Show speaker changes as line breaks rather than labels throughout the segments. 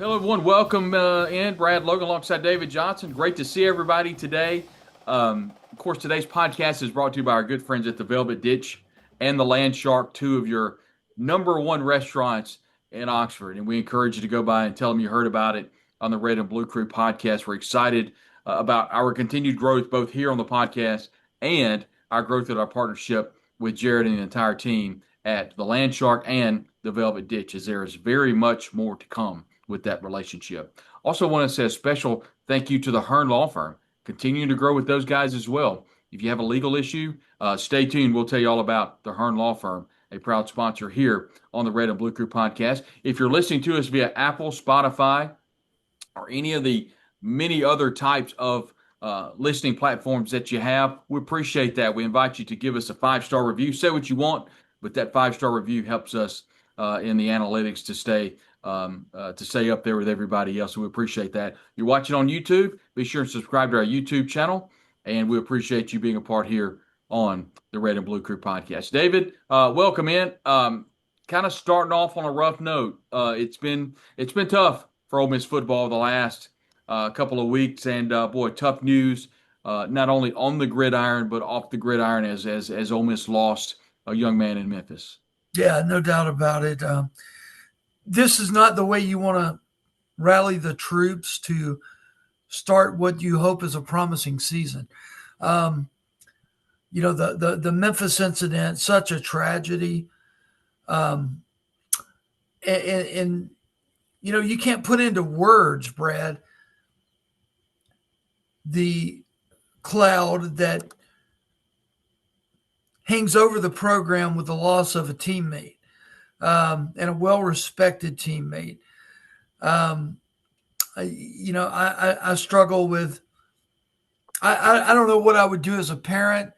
Hello, everyone. Welcome in. Brad Logan alongside David Johnson. Great to see everybody today. Of course, today's podcast is brought to you by our good friends at the Velvet Ditch and the Landshark, two of your number one restaurants in Oxford. And we encourage you to go by and tell them you heard about it on the Red and Blue Crew podcast. We're excited about our continued growth, both here on the podcast and our growth in our partnership with Jared and the entire team at the Landshark and the Velvet Ditch, as there is very much more to come with that relationship. Also, want to say a special thank you to the Hearn Law Firm, continuing to grow with those guys as well. If you have a legal issue, stay tuned. We'll tell you all about the Hearn Law Firm, a proud sponsor here on the Red and Blue Crew podcast. If you're listening to us via Apple, Spotify, or any of the many other types of listening platforms that you have, we appreciate that. We invite you to give us a 5-star review. Say what you want, but that 5-star review helps us in the analytics to stay up there with everybody else. So we appreciate that. You're watching on YouTube, be sure and subscribe to our YouTube channel, and we appreciate you being a part here on the Red and Blue Crew podcast. David, welcome in. Kind of starting off on a rough note. It's been tough for Ole Miss football the last couple of weeks, and boy, tough news. Not only on the gridiron but off the gridiron as Ole Miss lost a young man in Memphis.
Yeah, no doubt about it. This is not the way you want to rally the troops to start what you hope is a promising season. The Memphis incident, such a tragedy. And you can't put into words, Brad, the cloud that hangs over the program with the loss of a teammate. And a well-respected teammate. I struggle with, I don't know what I would do as a parent.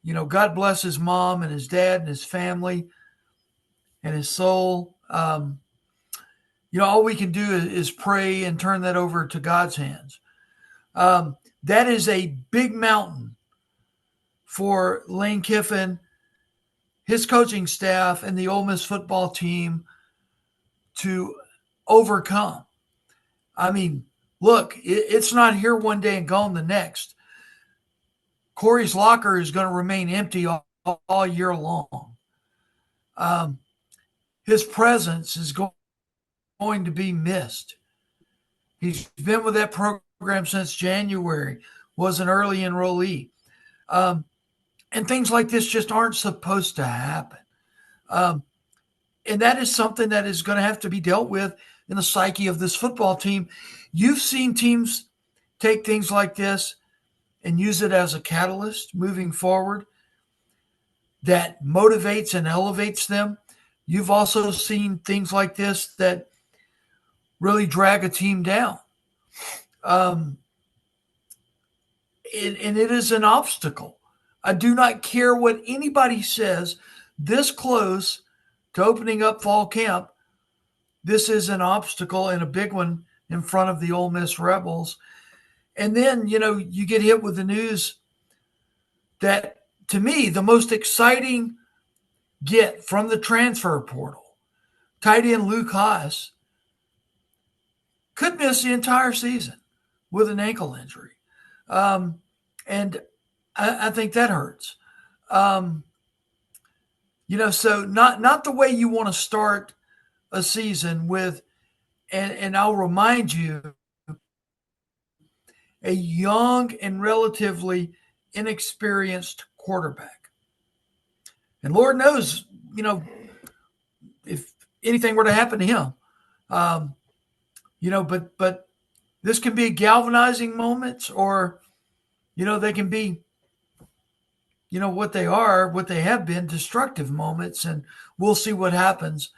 God bless his mom and his dad and his family and his soul. All we can do is pray and turn that over to God's hands. That is a big mountain for Lane Kiffin, his coaching staff, and the Ole Miss football team to overcome. I mean, look, it's not here one day and gone the next. Corey's locker is going to remain empty all year long. His presence is going to be missed. He's been with that program since January, was an early enrollee. And things like this just aren't supposed to happen. And that is something that is going to have to be dealt with in the psyche of this football team. You've seen teams take things like this and use it as a catalyst moving forward that motivates and elevates them. You've also seen things like this that really drag a team down. And it is an obstacle. I do not care what anybody says this close to opening up fall camp. This is an obstacle and a big one in front of the Ole Miss Rebels. And then, you get hit with the news that, to me, the most exciting get from the transfer portal, tight end Luke Haas, could miss the entire season with an ankle injury. And I think that hurts. So not the way you want to start a season with, and I'll remind you, a young and relatively inexperienced quarterback. And Lord knows, if anything were to happen to him, but this can be galvanizing moments, or, they can be, what they have been, destructive moments, and we'll see what happens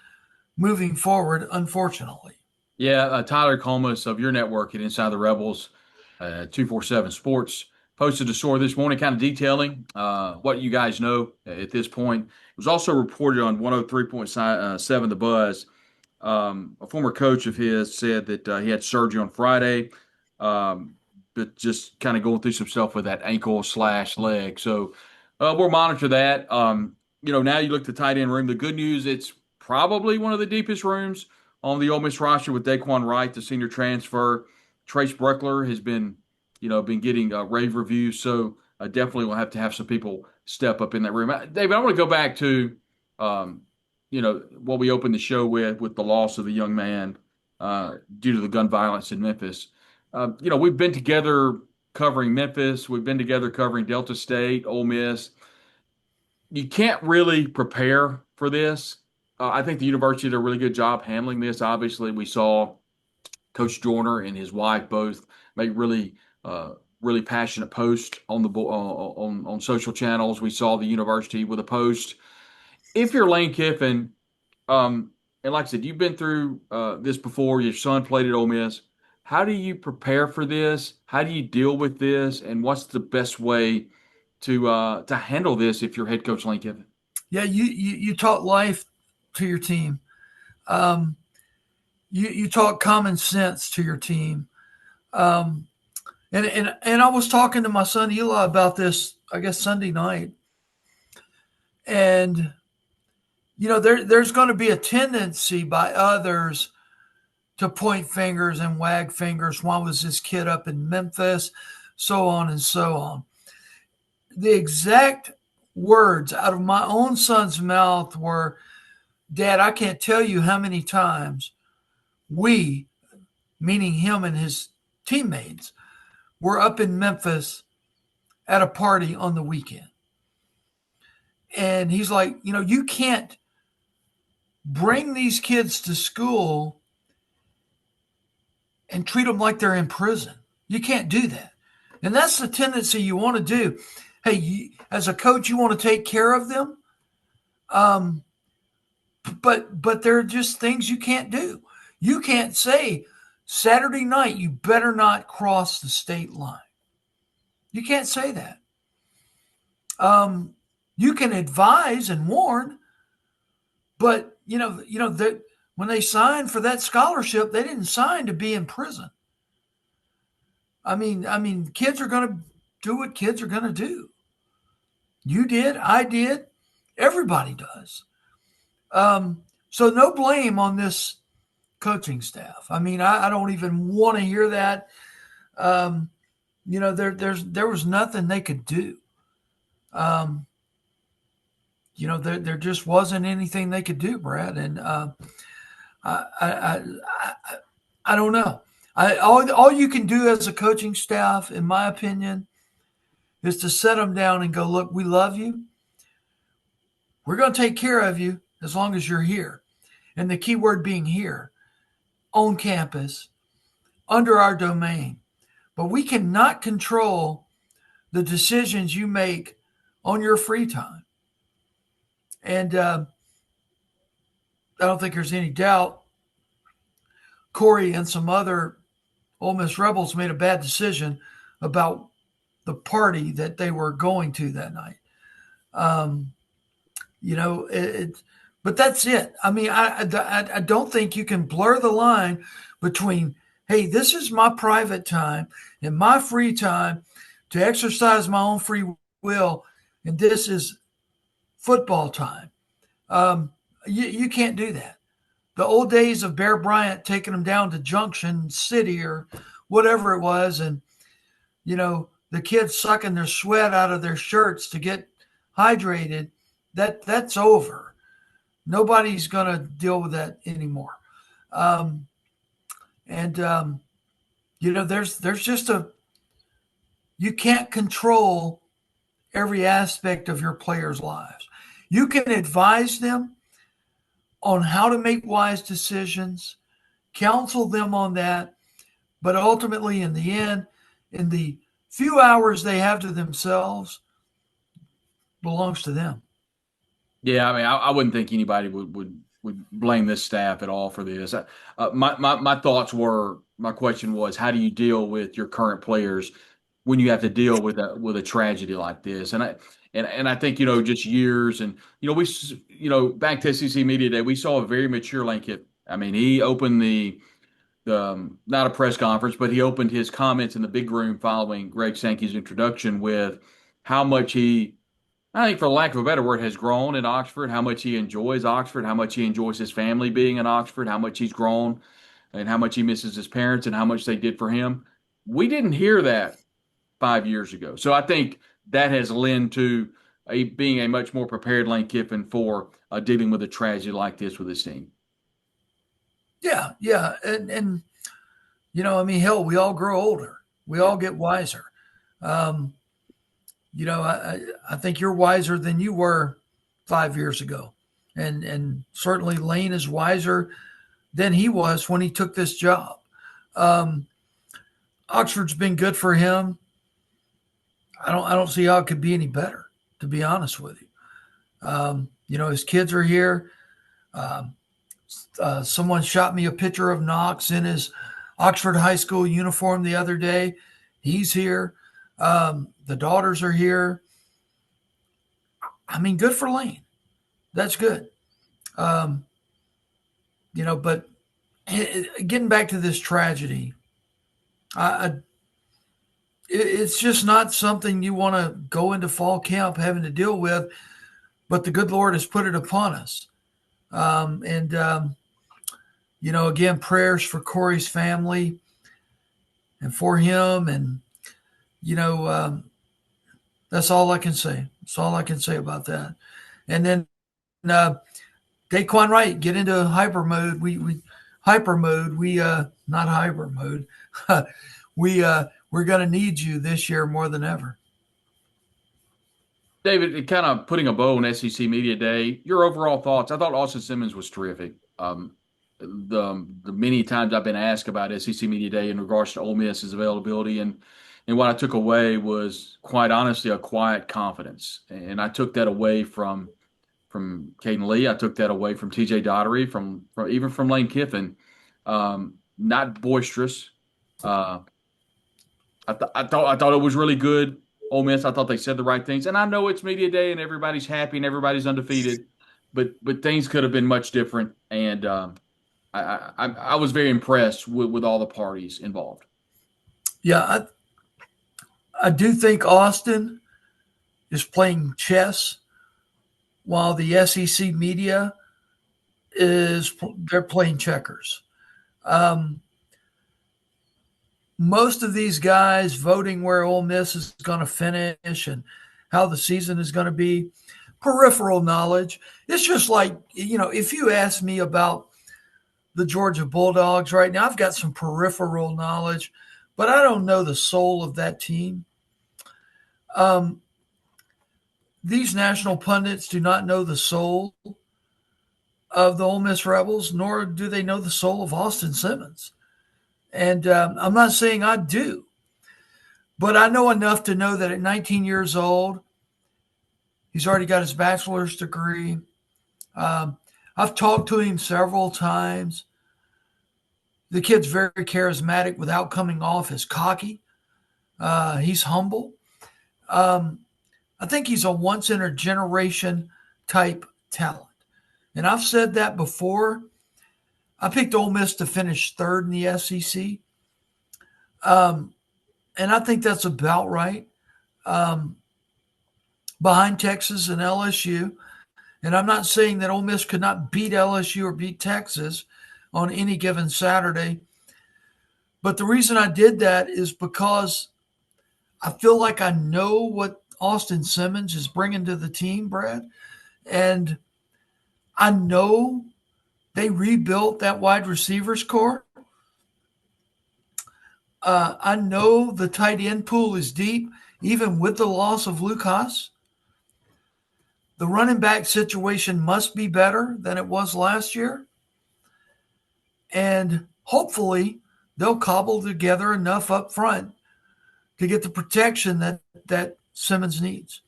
moving forward, unfortunately.
Yeah, Tyler Comas of your network at Inside the Rebels, 247 Sports, posted a story this morning kind of detailing what you guys know at this point. It was also reported on 103.7 The Buzz. A former coach of his said that he had surgery on Friday, but just kind of going through some stuff with that ankle/leg. So we'll monitor that. Now you look at the tight end room. The good news, it's probably one of the deepest rooms on the Ole Miss roster with Daquan Wright, the senior transfer. Trace Bruckler has been getting rave reviews. So definitely we'll have to have some people step up in that room. David, I want to go back to, um, what we opened the show with the loss of the young man due to the gun violence in Memphis. We've been together covering Memphis. We've been together covering Delta State, Ole Miss. You can't really prepare for this. I think the university did a really good job handling this. Obviously, we saw Coach Joyner and his wife both make really passionate posts on social channels. We saw the university with a post. If you're Lane Kiffin, and like I said, you've been through this before. Your son played at Ole Miss. How do you prepare for this? How do you deal with this? And what's the best way to handle this if you're head coach Lane Kiffin?
Yeah, you taught life to your team. Um, you taught common sense to your team. Um, and I was talking to my son Eli about this, I guess Sunday night, and there's going to be a tendency by others to point fingers and wag fingers. Why was this kid up in Memphis? So on and so on. The exact words out of my own son's mouth were, Dad, I can't tell you how many times we, meaning him and his teammates, were up in Memphis at a party on the weekend. And he's like, you can't bring these kids to school and treat them like they're in prison. You can't do that. And that's the tendency you want to do. Hey, as a coach, you want to take care of them. But there are just things you can't do. You can't say Saturday night, you better not cross the state line. You can't say that. You can advise and warn, but that when they signed for that scholarship, they didn't sign to be in prison. I mean, kids are going to do what kids are going to do. You did, I did, everybody does. So no blame on this coaching staff. I mean, I don't even want to hear that. There was nothing they could do. There just wasn't anything they could do, Brad. And I don't know. All you can do as a coaching staff, in my opinion, is to set them down and go, look, we love you. We're going to take care of you as long as you're here. And the key word being here, on campus, under our domain. But we cannot control the decisions you make on your free time. And I don't think there's any doubt Corey and some other Ole Miss Rebels made a bad decision about the party that they were going to that night. But that's it. I mean, I don't think you can blur the line between, hey, this is my private time and my free time to exercise my own free will, and this is football time. You can't do that. The old days of Bear Bryant taking them down to Junction City or whatever it was, and the kids sucking their sweat out of their shirts to get hydrated, that's over. Nobody's going to deal with that anymore. There's just you can't control every aspect of your players' lives. You can advise them on how to make wise decisions, counsel them on that, but ultimately in the end, in the few hours they have to themselves, belongs to them.
Yeah, I mean, I wouldn't think anybody would blame this staff at all for this. My thoughts were, my question was, how do you deal with your current players when you have to deal with a tragedy like this? And I think just years, and we back to SEC Media Day, we saw a very mature Lane Kiffin. I mean, he opened the not a press conference, but he opened his comments in the big room following Greg Sankey's introduction with how much he I think, for lack of a better word, has grown in Oxford, how much he enjoys Oxford, how much he enjoys his family being in Oxford, how much he's grown, and how much he misses his parents and how much they did for him. We didn't hear that 5 years ago. So I think that has lent to being a much more prepared Lane Kiffin for dealing with a tragedy like this with his team.
Yeah, yeah, and I mean, hell, we all grow older, we
Yeah.
all get wiser. Um, I think you're wiser than you were 5 years ago, and certainly Lane is wiser than he was when he took this job. Um, Oxford's been good for him. I don't see how it could be any better, to be honest with you. His kids are here. Um, Someone shot me a picture of Knox in his Oxford High School uniform the other day. He's here. The daughters are here. I mean, good for Lane. That's good. Um, but getting back to this tragedy, it's just not something you want to go into fall camp having to deal with. But the good Lord has put it upon us. And again, prayers for Corey's family and for him. And, that's all I can say. That's all I can say about that. And then Daquan Wright, get into hyper mode. We hyper mode. We not hyper mode. We're going to need you this year more than ever.
David, kind of putting a bow on SEC Media Day, your overall thoughts. I thought Austin Simmons was terrific. The many times I've been asked about SEC Media Day in regards to Ole Miss's availability, and what I took away was, quite honestly, a quiet confidence. And I took that away from Caden Lee. I took that away from TJ Dottery, from even from Lane Kiffin. Not boisterous. I thought it was really good. Ole Miss, I thought they said the right things, and I know it's media day and everybody's happy and everybody's undefeated, but things could have been much different. And I was very impressed with all the parties involved.
Yeah, I do think Austin is playing chess while the SEC media they're playing checkers. Most of these guys voting where Ole Miss is going to finish and how the season is going to be, peripheral knowledge. It's just like, if you ask me about the Georgia Bulldogs right now, I've got some peripheral knowledge, but I don't know the soul of that team. These national pundits do not know the soul of the Ole Miss Rebels, nor do they know the soul of Austin Simmons. And I'm not saying I do, but I know enough to know that at 19 years old, he's already got his bachelor's degree. I've talked to him several times. The kid's very charismatic without coming off as cocky. He's humble. I think he's a once-in-a-generation type talent. And I've said that before. I picked Ole Miss to finish third in the SEC. And I think that's about right. Behind Texas and LSU. And I'm not saying that Ole Miss could not beat LSU or beat Texas on any given Saturday. But the reason I did that is because I feel like I know what Austin Simmons is bringing to the team, Brad. And I know they rebuilt that wide receivers core. I know the tight end pool is deep, even with the loss of Luke Haas. The running back situation must be better than it was last year. And hopefully they'll cobble together enough up front to get the protection that Simmons needs.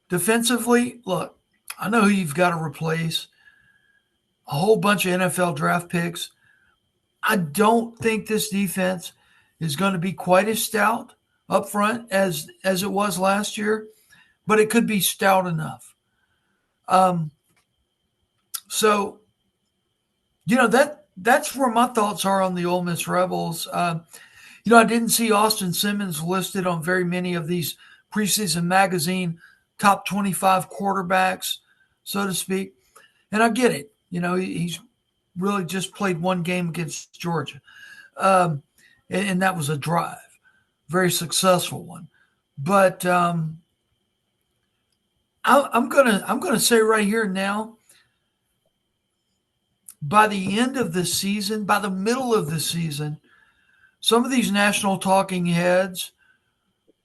Defensively, look, I know who you've got to replace. A whole bunch of NFL draft picks. I don't think this defense is going to be quite as stout up front as it was last year, but it could be stout enough. So, that's where my thoughts are on the Ole Miss Rebels. I didn't see Austin Simmons listed on very many of these preseason magazine, top 25 quarterbacks, so to speak. And I get it. He's really just played one game against Georgia. And that was a drive, very successful one. But I'm gonna say right here now, by the end of the season, by the middle of the season, some of these national talking heads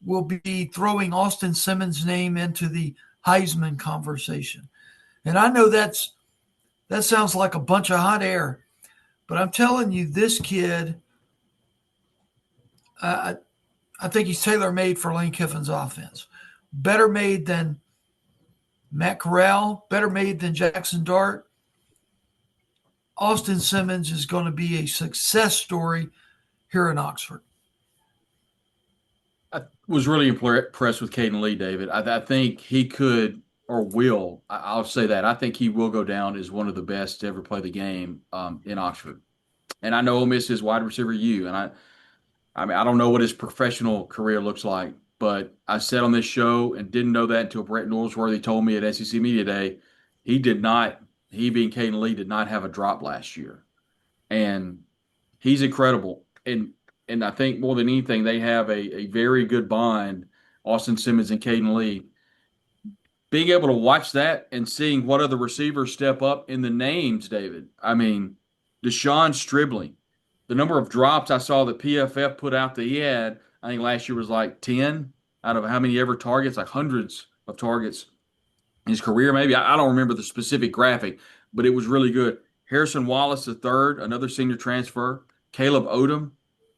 will be throwing Austin Simmons' name into the Heisman conversation. And I know that sounds like a bunch of hot air, but I'm telling you, this kid, I think he's tailor-made for Lane Kiffin's offense. Better made than Matt Corral, better made than Jackson Dart. Austin Simmons is going to be a success story here in Oxford.
I was really impressed with Caden Lee, David. I think he could or will. I'll say that. I think he will go down as one of the best to ever play the game in Oxford. And I know Ole Miss is wide receiver U, and I mean, I don't know what his professional career looks like, but I said on this show and didn't know that until Brett Norsworthy told me at SEC Media Day, he being Caden Lee, did not have a drop last year. And he's incredible. And I think more than anything, they have a very good bond, Austin Simmons and Caden Lee. Being able to watch that and seeing what other receivers step up in the names, David. I mean, Deshaun Stribling. The number of drops I saw that PFF put out that he had, I think last year was like 10 out of how many ever targets, like hundreds of targets in his career, maybe. I don't remember the specific graphic, but it was really good. Harrison Wallace III, another senior transfer. Caleb Odom,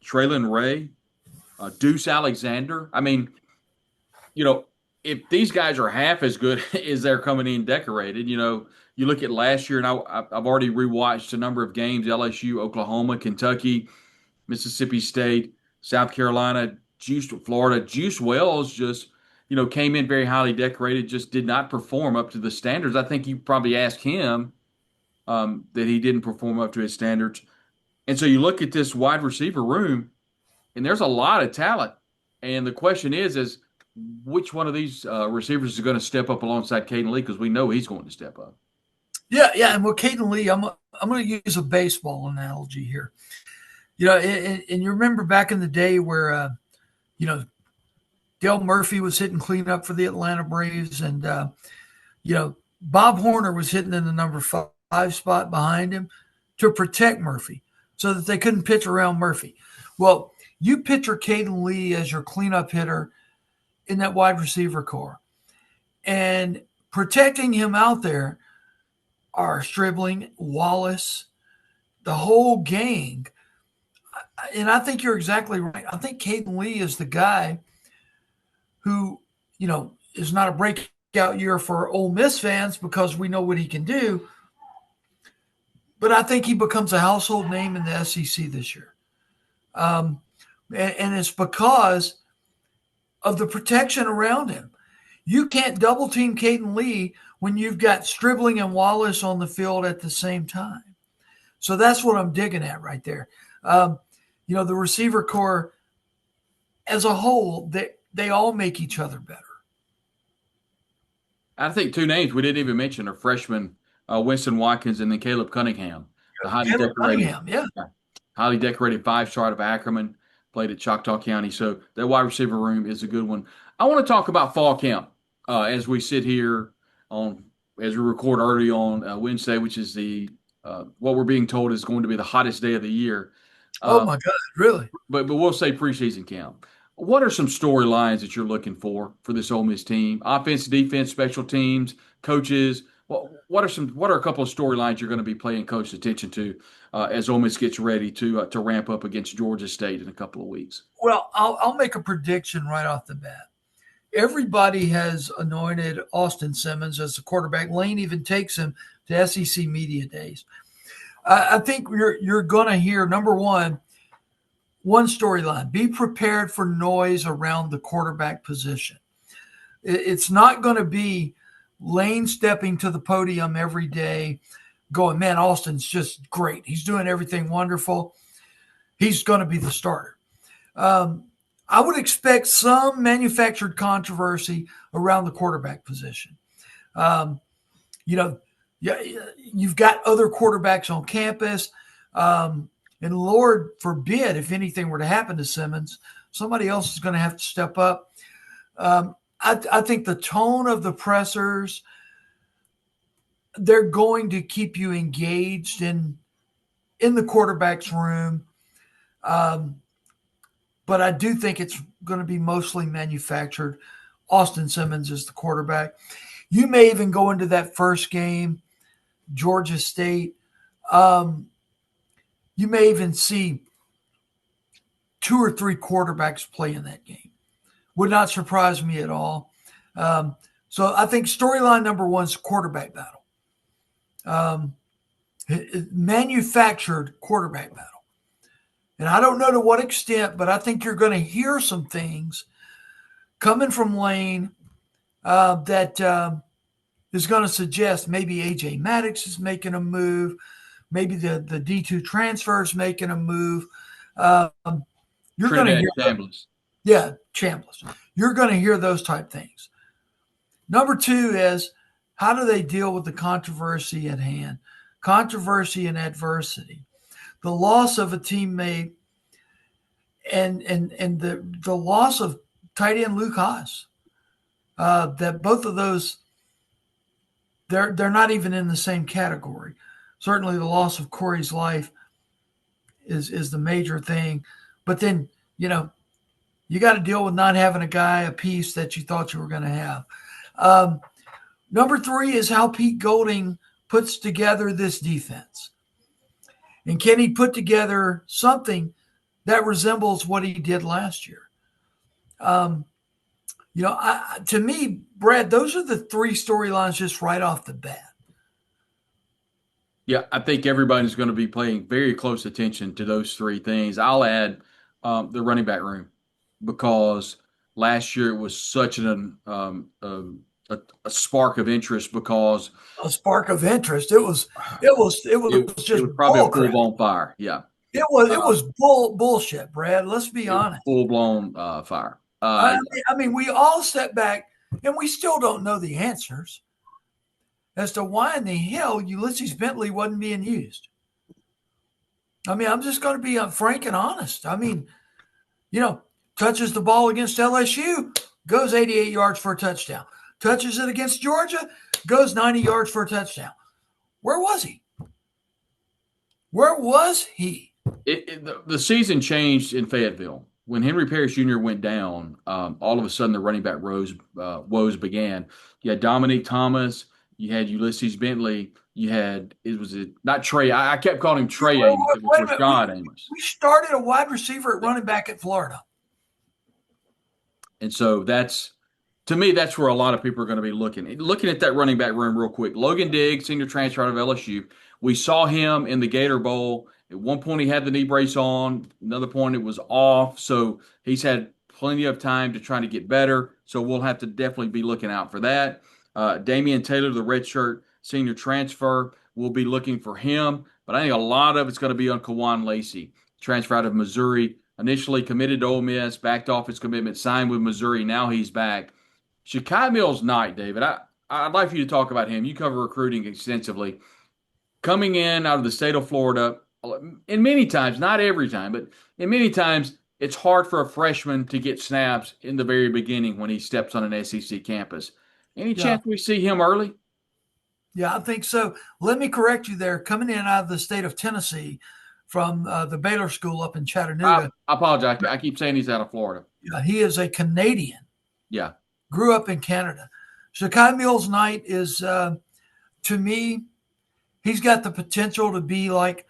Traylon Ray, Deuce Alexander. I mean, if these guys are half as good as they're coming in decorated, you look at last year, and I've already rewatched a number of games: LSU, Oklahoma, Kentucky, Mississippi State, South Carolina, Florida. Juice Wells just, came in very highly decorated, just did not perform up to the standards. I think you probably asked him that he didn't perform up to his standards. And so you look at this wide receiver room, and there's a lot of talent. And the question is which one of these receivers is going to step up alongside Caden Lee? Because we know he's going to step up.
Yeah, and with Caden Lee, I'm going to use a baseball analogy here. And you remember back in the day where, Dale Murphy was hitting cleanup for the Atlanta Braves, and Bob Horner was hitting in the number 5 spot behind him to protect Murphy so that they couldn't pitch around Murphy. Well, you picture Caden Lee as your cleanup hitter in that wide receiver core, and protecting him out there are Stribling, Wallace, the whole gang. And I think you're exactly right. I think Caden Lee is the guy who, is not a breakout year for Ole Miss fans because we know what he can do. But I think he becomes a household name in the SEC this year. And it's because of the protection around him. You can't double team Caden Lee when you've got Stribling and Wallace on the field at the same time. So that's what I'm digging at right there. The receiver core as a whole, they all make each other better.
I think 2 names we didn't even mention are freshman Winston Watkins and then Caleb Cunningham. The highly decorated 5-star out of Ackerman, played at Choctaw County. So that wide receiver room is a good one. I want to talk about fall camp as we sit here as we record early on Wednesday, which is what we're being told is going to be the hottest day of the year.
Oh my God, really?
But we'll say preseason camp. What are some storylines that you're looking for this Ole Miss team? Offense, defense, special teams, coaches. What are a couple of storylines you're going to be paying close attention to as Ole Miss gets ready to ramp up against Georgia State in a couple of weeks?
Well, I'll make a prediction right off the bat. Everybody has anointed Austin Simmons as the quarterback. Lane even takes him to SEC Media Days. I think you're going to hear, number one storyline: be prepared for noise around the quarterback position. It's not going to be Lane stepping to the podium every day going, man, Austin's just great. He's doing everything wonderful. He's going to be the starter. I would expect some manufactured controversy around the quarterback position. Um, you know, yeah, you've got other quarterbacks on campus. And Lord forbid, if anything were to happen to Simmons, somebody else is going to have to step up. I think the tone of the pressers, they're going to keep you engaged in the quarterback's room. But I do think it's going to be mostly manufactured. Austin Simmons is the quarterback. You may even go into that first game, Georgia State. You may even see 2 or 3 quarterbacks play in that game. Would not surprise me at all. So I think storyline number one is quarterback battle. Manufactured quarterback battle. And I don't know to what extent, but I think you're going to hear some things coming from Lane that is going to suggest maybe A.J. Maddox is making a move. Maybe the D2 transfer is making a move. You're going to hear
Chambliss.
Yeah, Chambliss. You're going to hear those type things. Number 2 is, how do they deal with the controversy at hand? Controversy and adversity. The loss of a teammate and the loss of tight end Luke Haas. That both of those, they're not even in the same category. Certainly the loss of Corey's life is the major thing. But then, you got to deal with not having a piece that you thought you were going to have. Number 3 is how Pete Golding puts together this defense. And can he put together something that resembles what he did last year? To me, Brad, those are the 3 storylines just right off the bat.
Yeah, I think everybody's going to be paying very close attention to those 3 things. I'll add the running back room, because last year it was such a spark of interest. Because
a spark of interest. It was just
probably a full blown fire. Yeah,
it was bullshit, Brad. Let's be honest.
Full blown fire.
I mean, we all step back and we still don't know the answers as to why in the hell Ulysses Bentley wasn't being used. I mean, I'm just going to be frank and honest. I mean, touches the ball against LSU, goes 88 yards for a touchdown. Touches it against Georgia, goes 90 yards for a touchdown. Where was he? Where was he?
The season changed in Fayetteville. When Henry Parrish Jr. went down, all of a sudden the running back woes began. You had Dominique Thomas. You had Ulysses Bentley. You had, not Trey? I kept calling him Trey Amos. It was Rashad Amos.
We started a wide receiver at running back at Florida.
And so to me, that's where a lot of people are going to be looking. Looking at that running back room real quick. Logan Diggs, senior transfer out of LSU. We saw him in the Gator Bowl. At one point, he had the knee brace on. Another point, it was off. So he's had plenty of time to try to get better. So we'll have to definitely be looking out for that. Damian Taylor, the redshirt senior transfer, we'll be looking for him. But I think a lot of it's going to be on Kawan Lacey, transfer out of Missouri. Initially committed to Ole Miss, backed off his commitment, signed with Missouri. Now he's back. Shakai Mills-Knight, David, I'd like for you to talk about him. You cover recruiting extensively. Coming in out of the state of Florida, and many times, not every time, but in many times, it's hard for a freshman to get snaps in the very beginning when he steps on an SEC campus. Any chance we see him early?
Yeah, I think so. Let me correct you there. Coming in out of the state of Tennessee from the Baylor School up in Chattanooga.
I apologize. I keep saying he's out of Florida.
Yeah, he is a Canadian.
Yeah.
Grew up in Canada. Shakai Mills-Knight is, to me, he's got the potential to be like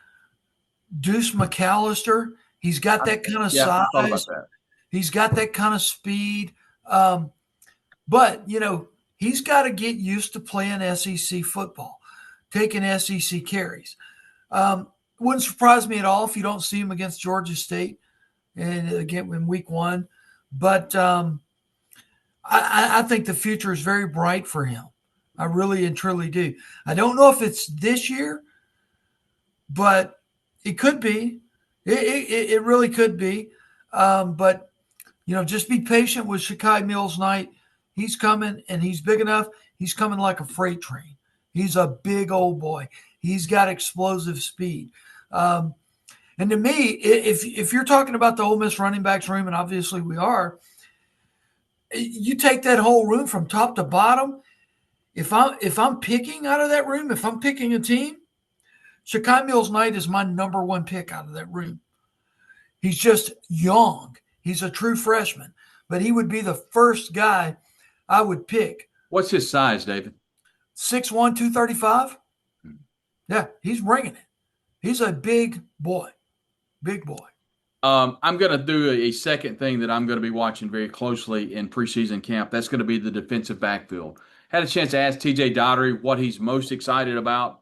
Deuce McAllister. He's got that kind of size.
That.
He's got that kind of speed. But, he's got to get used to playing SEC football, taking SEC carries. Wouldn't surprise me at all if you don't see him against Georgia State and again in week 1. But I think the future is very bright for him. I really and truly do. I don't know if it's this year, but it could be. It really could be. But Just be patient with Shakai Mills-Knight. He's coming, and he's big enough. He's coming like a freight train. He's a big old boy. He's got explosive speed. And to me, if you're talking about the Ole Miss running backs room, and obviously we are, you take that whole room from top to bottom. If I'm picking out of that room, if I'm picking a team, Shakai Mills-Knight is my number one pick out of that room. He's just young. He's a true freshman, but he would be the first guy I would pick.
What's his size, David?
6'1", 235. Yeah, he's bringing it. He's a big boy. Big boy.
I'm going to do a second thing that I'm going to be watching very closely in preseason camp. That's going to be the defensive backfield. Had a chance to ask TJ Daugherty what he's most excited about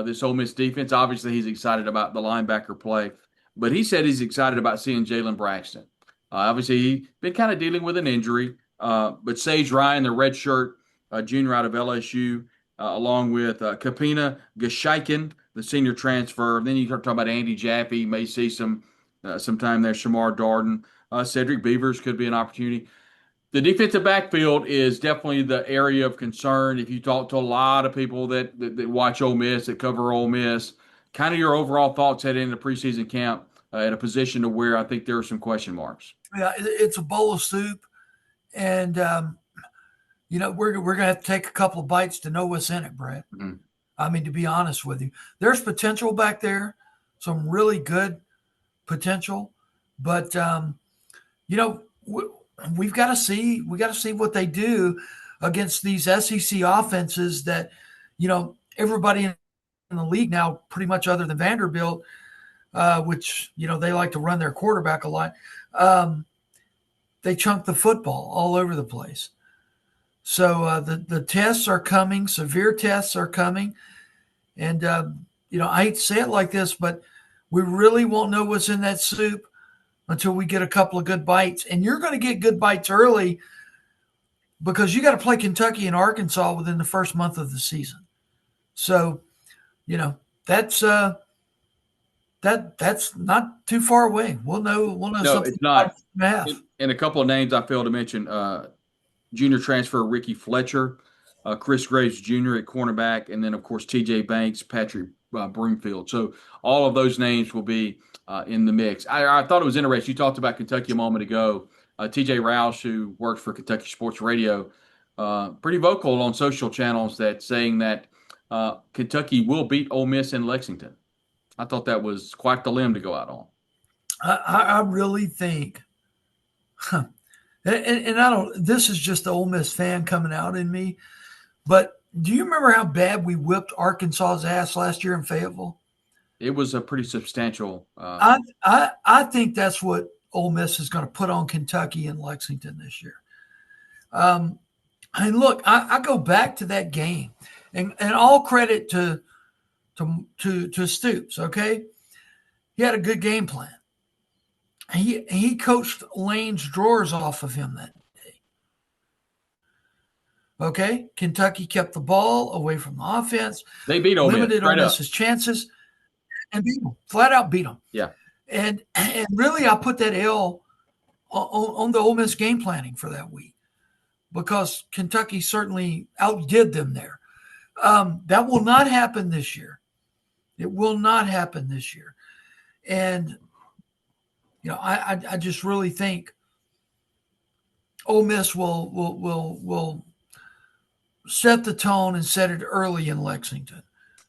this Ole Miss defense. Obviously, he's excited about the linebacker play, but he said he's excited about seeing Jalen Braxton. Obviously, he's been kind of dealing with an injury, but Sage Ryan, the redshirt junior out of LSU, along with Kapina Gashaikin, the senior transfer. Then you start talking about Andy Jaffe, may see some time there. Shamar Darden, Cedric Beavers could be an opportunity. The defensive backfield is definitely the area of concern. If you talk to a lot of people that watch Ole Miss, that cover Ole Miss, kind of your overall thoughts heading into preseason camp at a position to where I think there are some question marks.
Yeah, it's a bowl of soup, and we're going to have to take a couple of bites to know what's in it, Brad. Mm-hmm. I mean, to be honest with you, there's potential back there, some really good potential, but we've got to see what they do against these SEC offenses that everybody in the league now, pretty much other than Vanderbilt, which they like to run their quarterback a lot. They chunk the football all over the place. So the tests are coming, severe tests are coming. And, I hate to say it like this, but we really won't know what's in that soup until we get a couple of good bites. And you're going to get good bites early because you got to play Kentucky and Arkansas within the first month of the season. So, that's not too far away. We'll know
no,
something.
It's not. And a couple of names I failed to mention, junior transfer Ricky Fletcher, Chris Graves Jr. at cornerback, and then, of course, T.J. Banks, Patrick Broomfield. So all of those names will be in the mix. I thought it was interesting. You talked about Kentucky a moment ago. T.J. Roush, who works for Kentucky Sports Radio, pretty vocal on social channels saying that Kentucky will beat Ole Miss in Lexington. I thought that was quite the limb to go out on.
I really think and I don't, this is just the Ole Miss fan coming out in me, but do you remember how bad we whipped Arkansas's ass last year in Fayetteville?
It was a pretty substantial.
I think that's what Ole Miss is going to put on Kentucky and Lexington this year. And look, I go back to that game, and all credit to Stoops. Okay, he had a good game plan. He coached Lane's drawers off of him that day. Okay, Kentucky kept the ball away from the offense.
They beat Ole Miss,
limited Ole Miss's chances, and beat them. Flat out beat them.
Yeah,
and really, I put that L on the Ole Miss game planning for that week because Kentucky certainly outdid them there. That will not happen this year. It will not happen this year, and I just really think Ole Miss will set the tone and set it early in Lexington.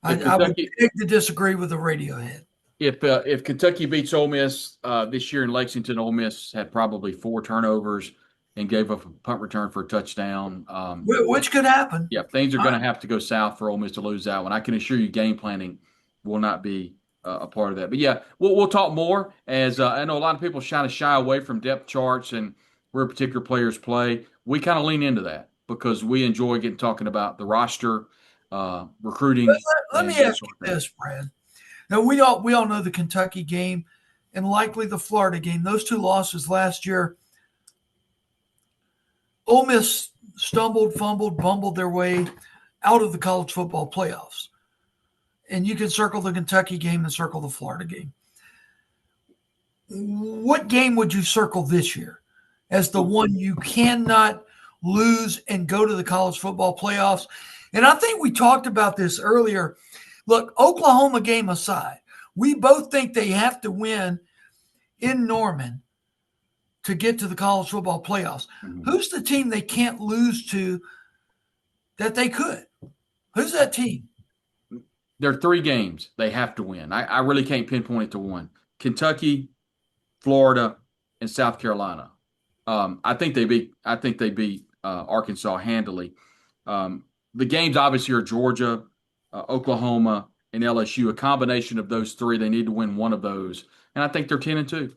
I would beg to disagree with the Radiohead.
If Kentucky beats Ole Miss this year in Lexington, Ole Miss had probably 4 turnovers and gave up a punt return for a touchdown.
Which could happen.
Yeah, things are going to have to go south for Ole Miss to lose that one. I can assure you game planning will not be a part of that. But, yeah, we'll talk more as I know a lot of people kind of shy away from depth charts and where particular players play. We kind of lean into that because we enjoy talking about the roster, recruiting.
Let me ask you this, Brad. Now, we all know the Kentucky game and likely the Florida game. Those 2 losses last year, Ole Miss stumbled, fumbled, bumbled their way out of the college football playoffs. And you can circle the Kentucky game and circle the Florida game. What game would you circle this year? as the one you cannot lose and go to the college football playoffs. And I think we talked about this earlier. Look, Oklahoma game aside, we both think they have to win in Norman to get to the college football playoffs. Who's the team they can't lose to that they could? Who's that team?
There are 3 games they have to win. I really can't pinpoint it to one. Kentucky, Florida, and South Carolina. I think they beat Arkansas handily. The games obviously are Georgia, Oklahoma, and LSU. A combination of those 3, they need to win one of those, and I think they're 10-2.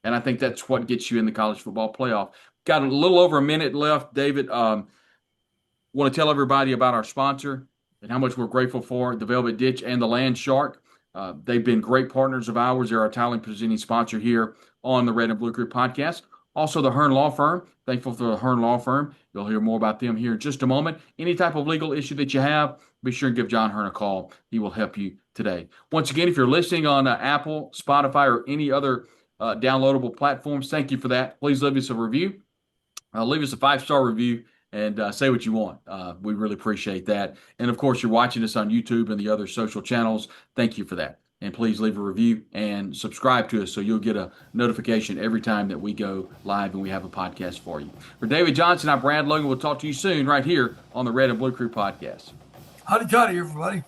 And I think that's what gets you in the college football playoff. Got a little over a minute left, David. Want to tell everybody about our sponsor and how much we're grateful for the Velvet Ditch and the Landshark. They've been great partners of ours. They're our talent presenting sponsor here on the Red and Blue Crew podcast. Also, the Hearn Law Firm. Thankful for the Hearn Law Firm. You'll hear more about them here in just a moment. Any type of legal issue that you have, be sure and give John Hearn a call. He will help you today. Once again, if you're listening on Apple, Spotify, or any other downloadable platforms, thank you for that. Please leave us a review. Leave us a 5-star review and say what you want. We really appreciate that. And of course, you're watching us on YouTube and the other social channels. Thank you for that. And please leave a review and subscribe to us so you'll get a notification every time that we go live and we have a podcast for you. For David Johnson, I'm Brad Logan. We'll talk to you soon right here on the Red and Blue Crew podcast.
Howdy, everybody.